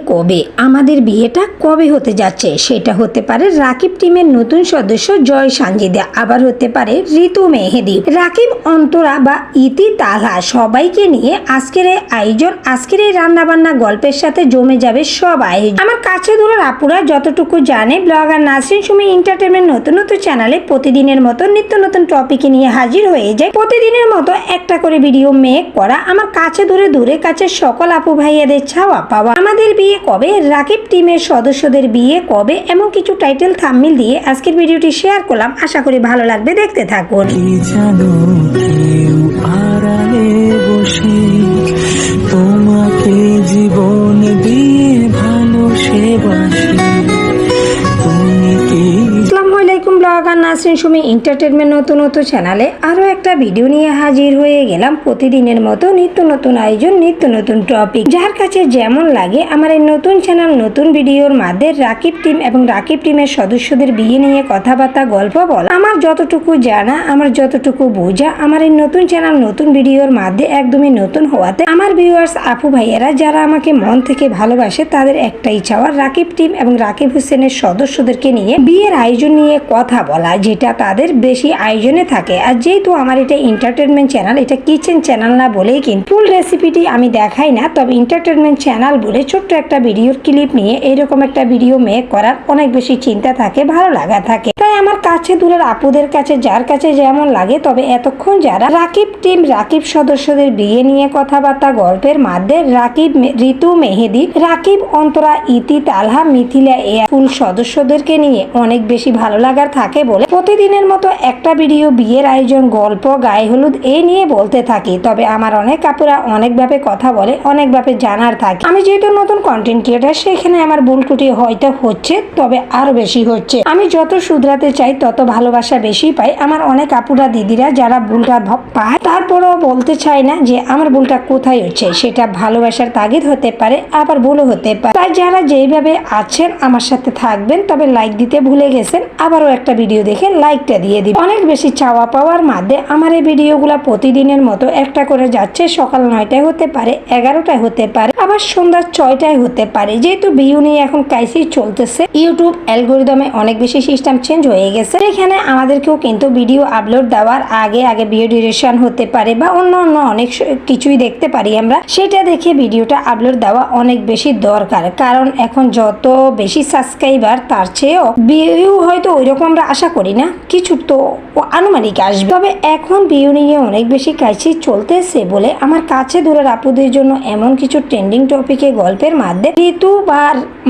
কবে, আমাদের বিয়েটা কবে হতে যাচ্ছে? সেটা হতে পারে রাকিব টিমের নতুন সদস্য জয় সানজিদা, আবার হতে পারে ঋতু মেহেদি, রাকিব, অন্তরা বা ইতি তালহা সবাইকে নিয়ে আজকের এই আয়োজন, আজকের এই রান্নাবান্না গল্পের সাথে জমে যাবে সব আয়োজন। আমার কাছে দূরের আপুরা যতটুকু জানে, ব্লগার নাসরিন সুমি এন্টারটেইনমেন্ট নতুন নতুন চ্যানেলে প্রতিদিনের মতো নিত্য নতুন টপিকে নিয়ে হাজির হয়ে যায়। প্রতিদিনের মতো একটা করে ভিডিও মেক করা আমার কাছে দূরে কাছে সকল আপু ভাইয়াদের ছাওয়া পাওয়া। আমাদের বিয়ে কবে, রাকিব টিমের সদস্যদের বিয়ে কবে, এমন কিছু টাইটেল থাম্বনেল দিয়ে আজকের ভিডিওটি শেয়ার করলাম। আশা করি ভালো লাগবে, দেখতে থাকুন। তোমাকে জীবন দিয়ে ভালোবাসি। ব্লগার নাসরিন সুমি এন্টারটেইনমেন্ট নতুন নতুন চ্যানেলে আরো একটা ভিডিও নিয়ে হাজির হয়ে গেলাম। প্রতিদিনের মতো নিত্য নতুন আয়োজন, নিত্য নতুন টপিক, যার কাছে যেমন লাগে আমার এই নতুন চ্যানেল নতুন ভিডিওর মাধ্যমে রাকিব টিম এবং রাকিব টিমের সদস্যদের বিয়ে নিয়ে কথাবার্তা, গল্প বলা, আমার যতটুকু জানা, আমার যতটুকু বোঝা, আমার এই নতুন চ্যানেল নতুন ভিডিওর মাধ্যমে একদমই নতুন হওয়াতে আমার ভিউয়ার্স আপু ভাইয়েরা যারা আমাকে মন থেকে ভালোবাসে, তাদের একটাই চাওয়া রাকিব টিম এবং রাকিব হোসেনের সদস্যদেরকে নিয়ে বিয়ের আয়োজন নিয়ে কথা বলা, যেটা তাদের বেশি আয়োজনে থাকে। আর যেহেতু আমার এটা এন্টারটেইনমেন্ট চ্যানেল, এটা কিচেন চ্যানেল না বলেই কিন্তু ফুল রেসিপিটি আমি দেখাই না, তবে এন্টারটেইনমেন্ট চ্যানেল বলে ছোট্ট একটা ভিডিওর ক্লিপ নিয়ে এরকম একটা ভিডিও মেক করার অনেক বেশি চিন্তা থাকে, ভালো লাগা থাকে। তাই আমার কাছে দূরের আপুদের কাছে যার কাছে যেমন লাগে, তবে এতক্ষণ যারা রাকিব টিম রাকিব সদস্যদের বিয়ে নিয়ে কথাবার্তা গল্পের মাধ্যমে রাকিব, ঋতু মেহেদি, রাকিব, অন্তরা, ইতি, তালহা, মিথিলা, ফুল সদস্যদেরকে নিয়ে অনেক বেশি ভালো লাগার থাকে বলে প্রতিদিনের মতো একটা ভিডিও বিয়ের আয়োজন, গল্প, গায়ে হলুদ এই নিয়ে বলতে থাকি। তবে আমার অনেক আপুরা অনেকভাবে কথা বলে, অনেকভাবে জানার থাকে। আমি যেহেতু নতুন কন্টেন্ট ক্রিয়েটার, সেখানে আমার ভুল ত্রুটি হয়তো হচ্ছে, তবে আরো বেশি হচ্ছে। আমি যত শুধরাতে চাই তত ভালোবাসা বেশি পাই। আমার অনেক আপুরা দিদিরা যারা ভুলটা পায়, তারপরেও বলতে চায় না যে আমার ভুলটা কোথায় হচ্ছে। সেটা ভালোবাসার তাগিদ হতে পারে, আবার ভুলও হতে পারে। তাই যারা যেইভাবে আছেন আমার সাথে থাকবেন, তবে লাইক দিতে ভুলে গেছেন, আবারও একটা ভিডিও দেখে লাইকটা দিয়ে দিন। অনেক বেশি চাওয়া পাওয়ার মাধ্যমে আমার এই ভিডিওগুলো প্রতিদিনের মতো একটা করে যাচ্ছে। সকাল 9টায় হতে পারে, 11টায় হতে পারে, আবার সন্ধ্যা 6টায় হতে পারে। যেহেতু ভিউ নিয়ে এখন ক্রাইসিস চলতেছে, ইউটিউব অ্যালগরিদমে অনেক বেশি সিস্টেম চেঞ্জ হয়ে গেছে। এখানে আমাদেরকেও কিন্তু ভিডিও আপলোড দেওয়ার আগে ভিডিও ডিউরেশন হতে পারে বা অন্য অনেক কিছুই দেখতে পারি আমরা, সেটা দেখে ভিডিওটা আপলোড দেওয়া অনেক বেশি দরকার। কারণ এখন যত বেশি সাবস্ক্রাইবার, তার চেয়েও ভিউ হয়তো ওইরকম আমরা আশা করি না, কিছু তো আনুমানিক আসবে। তবে এখন ভিউ নিয়ে অনেক বেশি ক্রাইসিস চলতেছে বলে আমার কাছে দূরের আপুদের জন্য এমন কিছু ট্রেন্ডিং টপিকে গল্পের মাধ্যমে ঋতু বা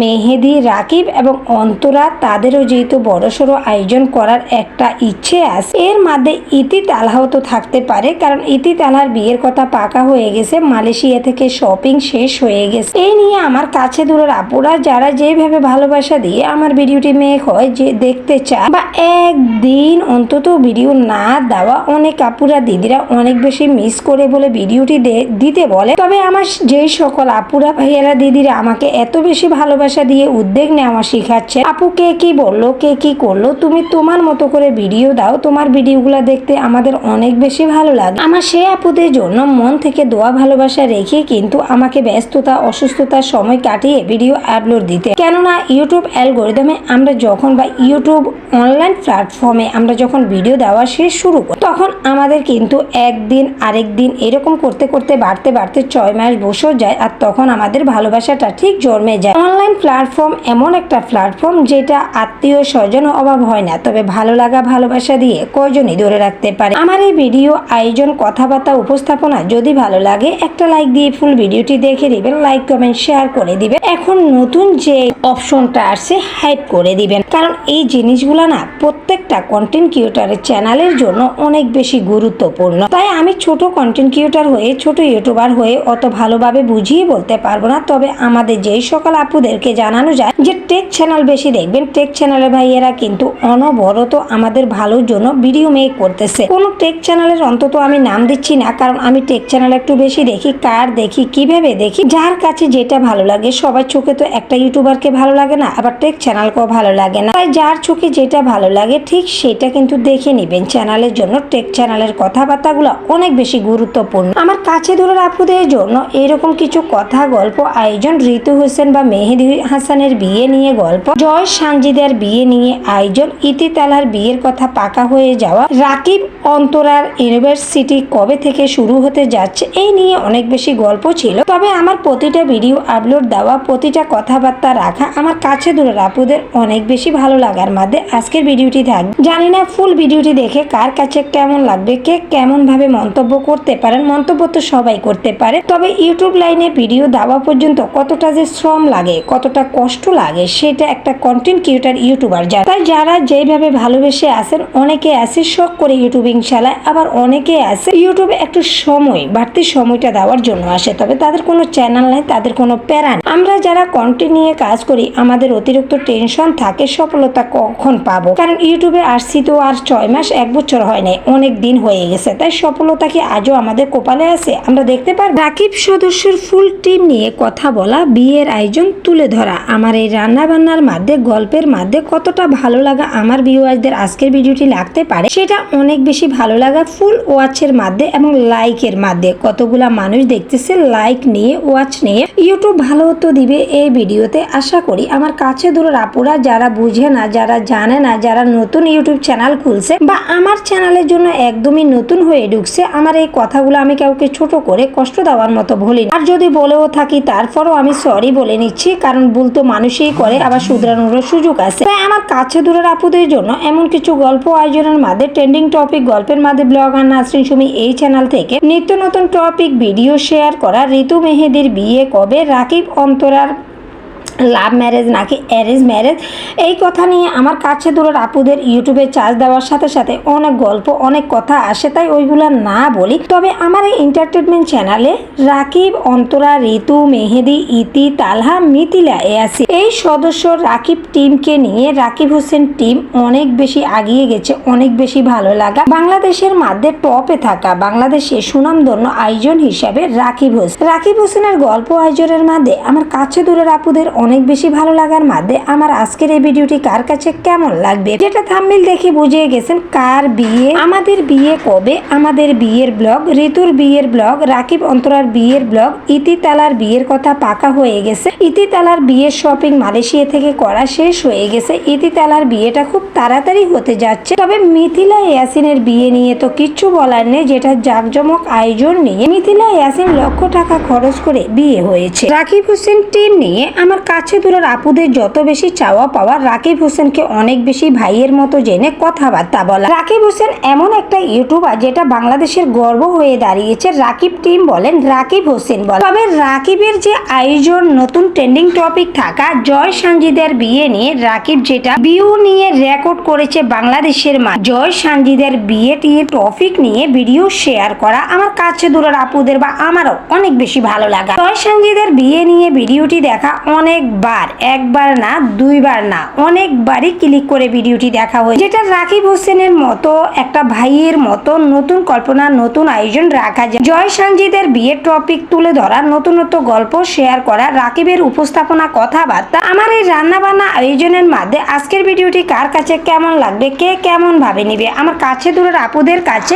মেহেদি, রাকিব এবং অন্তরা, তাদেরও যেহেতু বড়সড় আয়োজন করার একটা ইচ্ছে আছে। এর মধ্যে ইতি তালহাও তো থাকতে পারে, কারণ ইতি তালহার বিয়ের কথা পাকা হয়ে গেছে, মালয়েশিয়া থেকে শপিং শেষ হয়ে গেছে। এই নিয়ে আমার কাছে দূরের আপুরা যারা যেভাবে ভালোবাসা দিয়ে আমার ভিডিওটি মেক হয়, যে দেখতে চায় বা একদিন অন্তত ভিডিও না দেওয়া, অনেক আপুরা দিদিরা অনেক বেশি মিস করে বলে ভিডিওটি দিতে বলে। তবে আমার যেই সকল আপুরা ভাইয়েরা দিদিরা আমাকে এত বেশি ভালোবাসা দিয়ে উদ্যোগ নেওয়া শিখাচ্ছে, আপু কে কি বললো, কে কি করলো, তুমি তোমার মতো করে ভিডিও দাও, তোমার ভিডিওগুলো দেখতে আমাদের অনেক বেশি ভালো লাগে। আমার সেই আপুদের জন্য মন থেকে দোয়া ভালোবাসা রেখে কিন্তু আমাকে ব্যস্ততা, অসুস্থতার সময় কাটিয়ে ভিডিও আপলোড দিতে। কেননা ইউটিউব অ্যালগরিদমে আমরা যখন বা ইউটিউব অনলাইন প্ল্যাটফর্মে আমরা যখন ভিডিও দেওয়া শেষ শুরু করি, তখন আমাদের কিন্তু একদিন আরেকদিন এরকম করতে করতে বাড়তে 6 মাস বসেও যায়, আর তখন আমাদের ভালোবাসাটা ঠিক জন্মে যায়। অনলাইন প্ল্যাটফর্ম এমন একটা প্ল্যাটফর্ম যেটা আত্মীয় স্বজন অভাব হয় না, তবে ভালো লাগা ভালোবাসা দিয়ে কয়জনই ধরে রাখতে পারে। আমার এই ভিডিও আয়োজন, কথাবার্তা, উপস্থাপনা যদি ভালো লাগে, একটা লাইক দিয়ে ফুল ভিডিওটি দেখে দিবেন, লাইক কমেন্ট শেয়ার করে দিবেন। এখন নতুন যে অপশনটা আসছে, হাইপ করে দিবেন, কারণ এই জিনিসগুলো না প্রত্যেকটা কন্টেন্ট ক্রিয়েটরের চ্যানেলের জন্য অনেক বেশি গুরুত্বপূর্ণ। তাই আমি ছোট কন্টেন্ট ক্রিয়েটর হয়ে, ছোট ইউটিউবার হয়ে অত ভালোভাবে বুঝিয়ে বলতে পারবো না। তবে আমাদের যেই সকল আপুদেরকে জানানো যায় যে টেক চ্যানেল বেশি দেখবেন, টেক চ্যানেলের ভাইয়েরা কিন্তু অনবরত আমাদের ভালোর জন্য ভিডিও মেক করতেছে। কোনো টেক চ্যানেলের অন্তত আমি নাম দিচ্ছি না, কারণ আমি টেক চ্যানেল একটু বেশি দেখি। কার দেখি, কিভাবে দেখি, যার কাছে যেটা ভালো লাগে। সবার চোখে তো একটা ইউটিউবারকে ভালো লাগে না, আবার টেক চ্যানেলকেও ভালো লাগে না। তাই যার চোখে যেটা ভালো লাগে ঠিক সেটা কিন্তু দেখে নিবেন। চ্যানেলের জন্য টেক চ্যানেলের কথাবার্তাগুলো অনেক বেশি গুরুত্বপূর্ণ। আমার কাছে দূরের আপুদের জন্য এরকম কিছু কথা, গল্প আয়োজন, ঋতু হোসেন বা মেহেদি হাসানের বিয়ে নিয়ে গল্প, জয় সানজিদার বিয়ে নিয়ে আয়োজন, ইতি তালার বিয়ের কথা পাকা হয়ে যাওয়া, রাকিব অন্তরার ইউনিভার্সিটি কবে থেকে শুরু হতে যাচ্ছে, এই নিয়ে অনেক বেশি গল্প ছিল। তবে আমার প্রতিটা ভিডিও আপলোড দেওয়া, প্রতিটা কথাবার্তা রাখা আমার কাছে দূরের আপুদের অনেক বেশি ভালো লাগার মধ্যে আজকের ভিডিওটি থাকবে। জানি না ফুল ভিডিওটি দেখে কার কাছে কেমন লাগবে, কে কেমন ভাবে মন্তব্য করতে পারেন। মন্তব্য তো সবাই করতে পারে, তবে ইউটিউব লাইনে ভিডিও দেওয়া পর্যন্ত কতটা যে শ্রম লাগে, কতটা কষ্ট লাগে, সেটা একটা কন্টেন্ট ক্রিয়েটর ইউটিউবার জানে। তাই যারা যেভাবে ভালোবেসে আসেন, অনেকে আছে শখ করে ইউটিউবিং চালায়, আবার অনেকে আছে ইউটিউবে একটু সময়, বাড়তি সময়টা দেওয়ার জন্য আসে। তবে তাদের কোনো চ্যানেল নাই, তাদের কোনো প্যারা নেই। আমরা যারা কন্টেন্ট নিয়ে কাজ করি, আমাদের অতিরিক্ত টেনশন থাকে সফলতা কখন পাবো, কারণ ইউটিউবে আসছি তো আর 6 মাস 1 বছর হয় নাই, অনেক দিন হয়ে গেছে। তাই সফলতা কি আজও আমাদের কপালে আছে, আমরা দেখতে পারবো। রাকিব সদস্যের ফুল টিম নিয়ে কথা বলা, বিয়ের আয়োজন তুলে ধরা, আমার এই রান্না বান্নার মধ্যে, গল্পের মধ্যে কতটা ভালো লাগা আমার ভিউয়ারদের আজকের ভিডিওটি লাগতে পারে, সেটা অনেক বেশি ভালো লাগা ফুল ওয়াচের মধ্যে এবং লাইকের মধ্যে। কতগুলা মানুষ দেখতেছে লাইক নিয়ে, ওয়াচ নিয়ে। ইউটিউব ভালো তো দিবে এই ভিডিওতে, আশা করি। আমার কাছে দূরের আপুরা যারা বুঝে না, যারা জানে না, যারা নতুন ইউটিউব চ্যানেল খুলছে বা আমার চ্যানেলের জন্য একদমই নতুন হয়ে ঢুকছে, আমার এই কথাগুলো আমি কাউকে ছোট করে কষ্ট দেওয়ার মতো বলি না। আর যদি বলেও থাকি তারপরও আমি সরি বলে নিচ্ছি, কারণ ভুল তো মানুষই করে, আবার শুধরানোর সুযোগ আছে। তাই আমার কাছে দূরের আপুদের জন্য এমন কিছু গল্প আয়োজনের মাঝে, ট্রেন্ডিং টপিক গল্পের মাঝে ব্লগার নাসরিন সুমি এই চ্যানেল থেকে নিত্য নতুন টপিক ভিডিও শেয়ার করা, ঋতু মেহেদির বিয়ে কবে, রাকিব অন্তরার লাভ ম্যারেজ নাকি অ্যারেঞ্জ ম্যারেজ, এই কথা নিয়ে আমার কাছে দূরের আপুদের ইউটিউবে চার্জ দেওয়ার সাথে সাথে অনেক গল্প, অনেক কথা আসে, তাই ওইগুলো না বলি। তবে আমার এই এন্টারটেনমেন্ট চ্যানেলে রাকিব, অন্তরা, ঋতু, মেহেদি, ইতি, তালহা, মিথিলা, এয়াসি এই সদস্য রাকিব টিমকে নিয়ে, রাকিব হোসেন টিম অনেক বেশি আগিয়ে গেছে, অনেক বেশি ভালো লাগা। বাংলাদেশের মধ্যে টপে থাকা, বাংলাদেশে সুনামধন্য আয়োজন হিসাবে রাকিব হোসেনের গল্প আয়োজনের মধ্যে আমার কাছে দূরের আপুদের অনেক বেশি ভালো লাগার মধ্যে আমার আজকের এই ভিডিওটি কার কাছে কেমন লাগবে, যেটা থাম্বনেল দেখে বুঝে গেছেন কার বিয়ে, আমাদের বিয়ে কবে, আমাদের বিয়ের ব্লগ, ঋতুর বিয়ের ব্লগ, রাকিব অন্তরার বিয়ের ব্লগ, ইতি তালার বিয়ের কথা পাকা হয়ে গেছে। ইতি তালার বিয়ের শপিং মালয়েশিয়া থেকে করা শেষ হয়ে গেছে। ইতি তালার বিয়েটা খুব তাড়াতাড়ি হতে যাচ্ছে। তবে মিথিলা ইয়াসিনের বিয়ে নিয়ে তো কিচ্ছু বলার নেই, যেটা জাঁকজমক আয়োজন নিয়ে মিথিলা ইয়াসিন লক্ষ টাকা খরচ করে বিয়ে হয়েছে। রাকিব হোসেন টিম নিয়ে আমার কাছে দূরের আপুদের যত বেশি চাওয়া পাওয়া, রাকিব হোসেনকে অনেক বেশি ভাইয়ের মতো জেনে কথাবার্তা বলা। রাকিব হোসেন এমন একটা ইউটিউবার যেটা বাংলাদেশের গর্ব হয়ে দাঁড়িয়েছে। রাকিব টিম বলেন, রাকিব হোসেন বলেন। তবে রাকিবের যে আয়োজন, নতুন ট্রেন্ডিং টপিক থাকা জয় সানজিদার বিয়ে নিয়ে, রাকিব যেটা ভিউ নিয়ে রেকর্ড করেছে বাংলাদেশের জয় সানজিদার বিয়েটি টপিক নিয়ে ভিডিও শেয়ার করা আমার কাছে দূরের আপুদের বা আমারও অনেক বেশি ভালো লাগা। জয় সানজিদার বিয়ে নিয়ে ভিডিওটি দেখা অনেকবার, একবার না, দুইবার না, অনেকবারই ক্লিক করে ভিডিওটি দেখা হয়েছে, যেটা রাকিব হোসেনের মতো একটা ভাইয়ের মতো নতুন কল্পনা, নতুন আয়োজন রাখা যায়। জয় সানজিদের বিয়ের টপিক তুলে ধরা, নতুন নতুন গল্প শেয়ার করা, রাকিবের উপস্থাপনা, কথাবার্তা, আমার এই রান্না বান্না আয়োজনের মধ্যে আজকের ভিডিওটি কার কাছে কেমন লাগবে, কে কেমন ভাবে নিবে, আমার কাছে দূরের আপুদের কাছে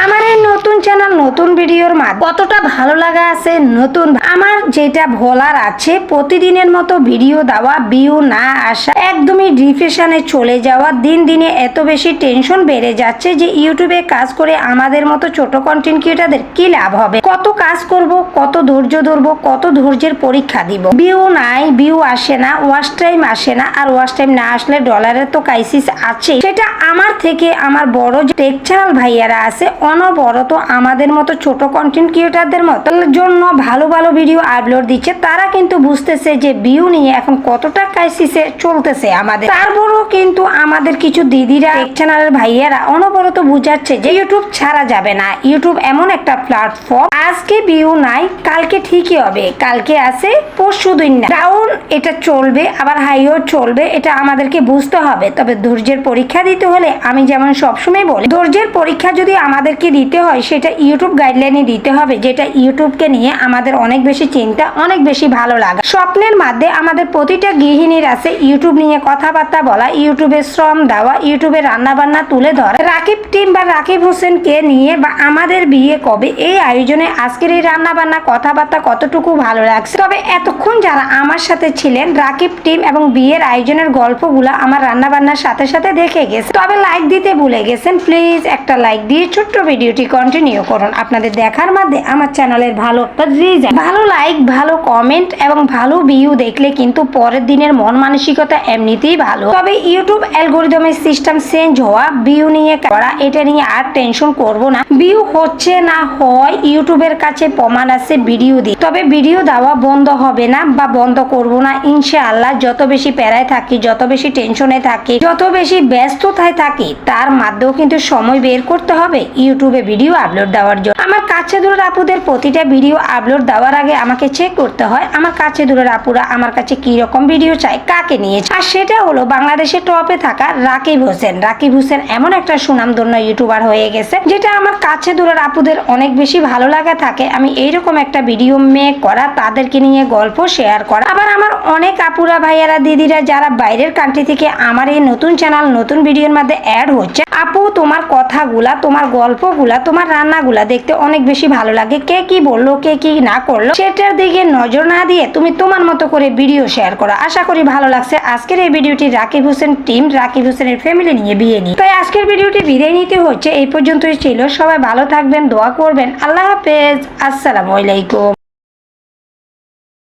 আমার এই নতুন চ্যানেল, নতুন ভিডিওর মাধ্যমে কতটা ভালো লাগা আছে, নতুন আমার যেটা বলার আছে, প্রতিদিনের মতো ভিডিও দেওয়া, ভিউ না আসা, একদমই ডিপ্রেশনে চলে যাওয়া, দিন দিনে এত বেশি টেনশন বেড়ে যাচ্ছে যে ইউটিউবে কাজ করে আমাদের মতো ছোট কন্টেন্ট ক্রিয়েটরদের কি লাভ হবে, কত কাজ করব, কত ধৈর্য ধরবো, কত ধৈর্যের পরীক্ষা দিব, ভিউ নাই, ভিউ আসে না, ওয়াচ টাইম আসে না, আর ওয়াচ টাইম না আসলে ডলারের তো ক্রাইসিস আছে। সেটা আমার থেকে আমার বড় যে টেক চ্যানেল ভাইয়ারা আছে, অনবরত আমাদের মতো ছোট কন্টেন্ট ক্রিয়েটরদের মতো জন্য ভালো ভালো ভিডিও আপলোড দিচ্ছে, তারা কিন্তু বুঝতেছে যে ভিউ নিয়ে এখন কতটা ক্রাইসিসে চলতেছে আমাদের। তারপরও কিন্তু আমাদের কিছু দিদিরা, টেক চ্যানেলের ভাইয়ারা অনবরত বুঝাচ্ছে যে ইউটিউব ছাড়া যাবে না, ইউটিউব এমন একটা প্ল্যাটফর্ম, আজকে ভিউ নাই, কালকে ঠিকই হবে। কালকে আছে, পরশু দিন না। ডাউন এটা চলবে, আবার হাইও চলবে, এটা আমাদেরকে বুঝতে হবে। তবে ধৈর্যের পরীক্ষা দিতে হলে আমি যেমন সবসময় বলি, ধৈর্যের পরীক্ষা যদি আমাদেরকে দিতে হয় সেটা ইউটিউব গাইডলাইনে দিতে হবে, যেটা ইউটিউবকে নিয়ে আমাদের অনেক বেশি চিন্তা, অনেক বেশি ভালো লাগা। স্বপ্নের মধ্যে আমাদের প্রতিটা গৃহিণীর আছে ইউটিউব নিয়ে কথাবার্তা বলা, ইউটিউবে শ্রম দেওয়া, ইউটিউবে রান্না বান্না তুলে ধরা। রাকিব টিম বা রাকিব হোসেনকে নিয়ে বা আমাদের বিয়ে কবে এই আয়োজনে আজকের এই রান্না বান্না কথাবার্তা কতটুকু ভালো লাগছে। তবে এতক্ষণ যারা আমার সাথে ছিলেন, রাকিব টিম এবং বিয়ের আয়োজনের গল্পগুলা আমার রান্না বান্নার সাথে সাথে দেখে গেছে। তবে লাইক দিতে ভুলে গেছেন, প্লিজ একটা লাইক দিয়ে ছোট্ট ভিডিওটি কন্টিনিউ করুন। আপনাদের দেখার মধ্যে আমার চ্যানেলের ভালো রিজন, ভালো লাইক, ভালো কমেন্ট এবং ভালো ভিউ দেখলে কিন্তু পরের দিনের মন মানসিকতা এমনিতেই ভালো। তবে ইউটিউব অ্যালগরিদমের সিস্টেম চেঞ্জ হওয়া, ভিউ নিয়ে করা, এটা নিয়ে আর টেনশন করব না। ভিউ হচ্ছে না হয় ইউটিউবের কাছে প্রমাণ আছে ভিডিও দিই, তবে ভিডিও দেওয়া বন্ধ হবে না বা বন্ধ করব না ইনশাআল্লাহ। যত বেশি প্যারায় থাকি, যত বেশি টেনশনে থাকি, যত বেশি ব্যস্ততায় থাকি, তার মধ্যেও কিন্তু সময় বের করতে হবে ইউটিউবে ভিডিও আপলোড দেওয়ার জন্য। আমার কাছে দূরের আপুদের প্রতিটা ভিডিও আপলোড দেওয়ার আগে আমাকে চেক করতে হয় আমার কাছে দূরের আপুরা আমার কাছে কি রকম ভিডিও চাই, কাকে নিয়ে। আর সেটা হলো বাংলাদেশের টপে থাকা রাকিব হোসেন। রাকিব হোসেন এমন একটা সুনামধন্য ইউটিউবার হয়ে গেছে, যেটা আমার কাছে দূরের আপুদের অনেক বেশি ভালো লাগা থাকে। আমি এইরকম একটা ভিডিও মেক করা, তাদেরকে নিয়ে গল্প শেয়ার করা। আবার আমার অনেক আপুরা, ভাইয়ারা, দিদিরা যারা বাইরের কান্ট্রি থেকে আমার এই নতুন চ্যানেল, নতুন ভিডিওর মধ্যে অ্যাড হচ্ছে, আপু তোমার কথাগুলা, তোমার গল্পগুলা, তোমার রান্নাগুলা দেখতে অনেক বেশি ভালো লাগে। কে কি বললো, কে কি না করলো, সেটার দিকে নজর না দিয়ে তুমি তোমার মতো করে ভিডিও শেয়ার করো। আশা করি ভালো লাগছে আজকের এই ভিডিওটি রাকিব হোসেন টিম, রাকিব হোসেনের ফ্যামিলি নিয়ে বিয়ে নিয়ে। তাই আজকের ভিডিওটি বিদায় নিতে হচ্ছে, এই পর্যন্তই ছিল। সবাই ভালো থাকবেন, দোয়া করবেন। আল্লাহ হাফেজ, আসসালামু আলাইকুম।